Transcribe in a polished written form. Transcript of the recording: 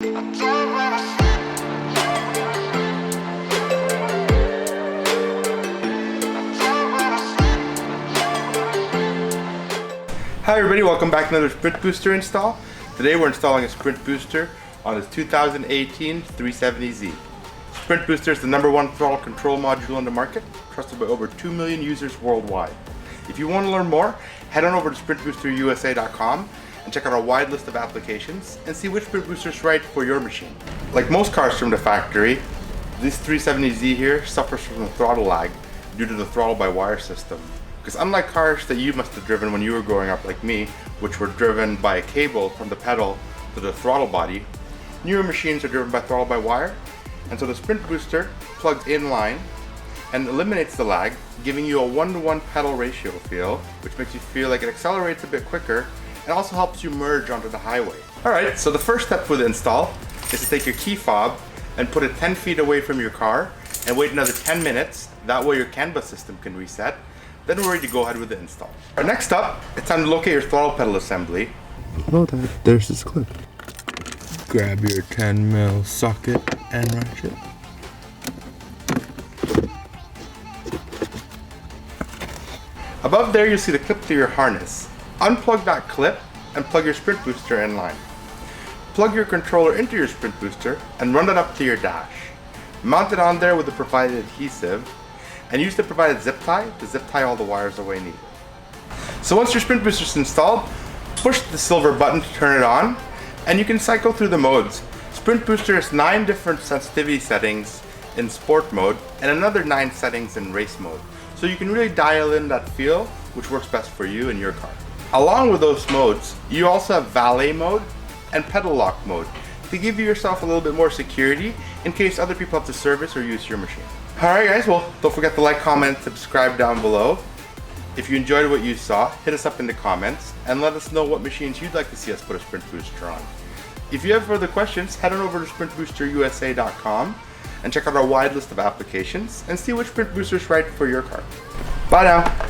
Hi everybody, welcome back to another Sprint Booster install. Today we're installing a Sprint Booster on this 2018 370z. Sprint Booster is the #1 throttle control module on the market, trusted by over 2 million users worldwide. If you want to learn more, head on over to sprintboosterusa.com and check out our wide list of applications and see which Sprint Booster is right for your machine. Like most cars from the factory, this 370z here suffers from the throttle lag due to the throttle by wire system. Because unlike cars that you must have driven when you were growing up like me, which were driven by a cable from the pedal to the throttle body, newer machines are driven by throttle by wire, and so the Sprint Booster plugs in line and eliminates the lag, giving you a 1-to-1 pedal ratio feel, which makes you feel like it accelerates a bit quicker and also helps you merge onto the highway. Alright, so the first step for the install is to take your key fob and put it 10 feet away from your car and wait another 10 minutes, that way your CAN bus system can reset. Then we're ready to go ahead with the install. Next up, it's time to locate your throttle pedal assembly. Below that, there's this clip. Grab your 10mm socket and ratchet. Above there, you'll see the clip to your harness. Unplug that clip and plug your Sprint Booster in line. Plug your controller into your Sprint Booster and run it up to your dash. Mount it on there with the provided adhesive and use the provided zip tie to zip tie all the wires the way needed. So once your Sprint Booster is installed, push the silver button to turn it on, and you can cycle through the modes. Sprint Booster has 9 different sensitivity settings in sport mode and another 9 settings in race mode. So you can really dial in that feel which works best for you and your car. Along with those modes, you also have valet mode and pedal lock mode to give yourself a little bit more security in case other people have to service or use your machine. Alright guys, well, don't forget to like, comment, subscribe down below. If you enjoyed what you saw, hit us up in the comments and let us know what machines you'd like to see us put a Sprint Booster on. If you have further questions, head on over to sprintboosterusa.com and check out our wide list of applications and see which Sprint Booster is right for your car. Bye now!